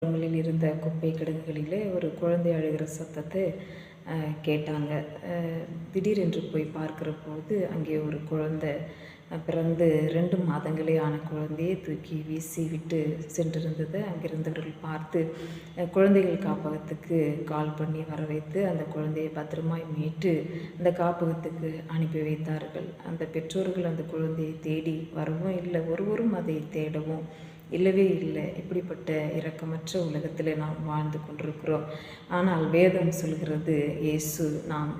இடங்களில் இருந்த குப்பை கிடங்குகளிலே ஒரு குழந்தை அழுகிற சத்தத்தை கேட்டாங்க. திடீரென்று போய் பார்க்கிற போது அங்கே ஒரு குழந்தை பிறந்து 2 மாதங்களே ஆன குழந்தையை தூக்கி வீசி விட்டு சென்றிருந்ததை அங்கிருந்தவர்கள் பார்த்து குழந்தைகள் காப்பகத்துக்கு கால் பண்ணி வர வைத்து அந்த குழந்தையை பத்திரமாய் மீட்டு அந்த காப்பகத்துக்கு அனுப்பி வைத்தார்கள். அந்த பெற்றோர்கள் அந்த குழந்தையை தேடி வரவும் இல்லை, ஒருவரும் அதை தேடவும் இல்லவே இல்லை. இப்படிப்பட்ட இரக்கமற்ற உலகத்தில் நாம் வாழ்ந்து கொண்டிருக்கிறோம். ஆனால் வேதம் சொல்கிறது, இயேசு நாம்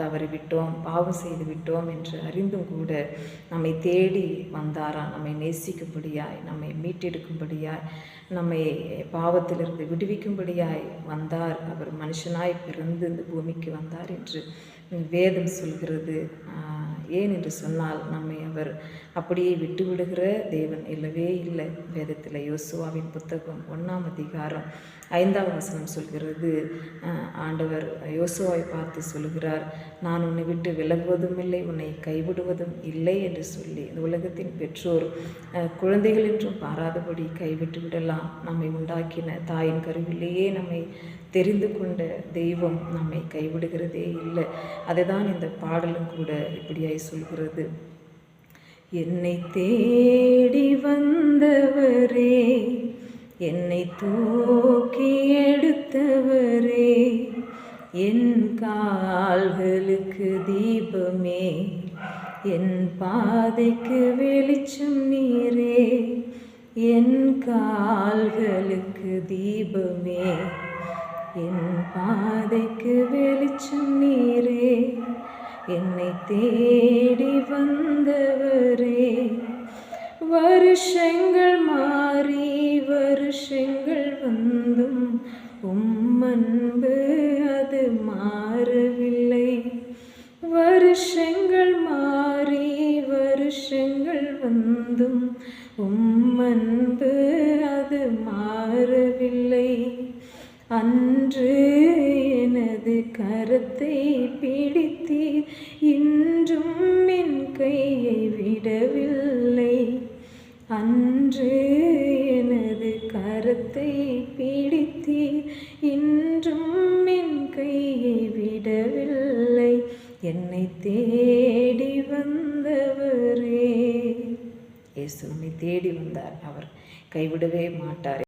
தவறிவிட்டோம், பாவம் செய்து விட்டோம் என்று அறிந்தும் கூட நம்மை தேடி வந்தாரா, நம்மை நேசிக்கும்படியாய், நம்மை மீட்டெடுக்கும்படியாய், நம்மை பாவத்திலிருந்து விடுவிக்கும்படியாய் வந்தார். அவர் மனுஷனாய் பிறந்து இந்த பூமிக்கு வந்தார் என்று வேதம் சொல்கிறது. ஏன் என்று சொன்னால் நம்மை அவர் அப்படியே விட்டு விடுகிற தேவன் இல்லவே இல்லை. வேதத்தில் யோசுவாவின் புத்தகம் 1ஆம் அதிகாரம் 5ஆம் வசனம் சொல்கிறது, ஆண்டவர் யோசுவாவை பார்த்து சொல்கிறார், நான் உன்னை விட்டு விலகுவதும் இல்லை, உன்னை கைவிடுவதும் இல்லை என்று சொல்லி. இந்த உலகத்தின் பெற்றோர் குழந்தைகள் என்றும் பாராதபடி கைவிட்டு விடலாம். நம்மை உண்டாக்கின தாயின் கருவிலேயே நம்மை தெரிந்து கொண்ட தெய்வம் நம்மை கைவிடுகிறதே இல்லை. அதுதான் இந்த பாடலும் கூட இப்படியாய் சொல்கிறது, என்னை தேடி வந்தவரே, என்னை தூக்கி எடுத்தவரே, என் கால்களுக்கு தீபமே, என் பாதைக்கு வெளிச்சம் நீரே, என் கால்களுக்கு தீபமே, என் பாதைக்கு வெளிச்சம் நீரே, என்னை தேடி வந்தவரே. வருஷங்கள் மாறி வருஷங்கள் வந்தும் அன்பு அது மாறவில்லை. வருஷங்கள் மாறி வருஷங்கள் வந்தும் அன்பு அது மாறவில்லை. அன்று எனது கரத்தை பிடித்தீர், இன்றும் என் கையை விடவில்லை. அன்று எனது கரத்தை பிடித்தீர், இன்றும் என் கையை விடவில்லை. என்னை தேடி வந்தவரே. இயேசு நம்மை தேடி வந்தார். அவர் கைவிடவே மாட்டார்.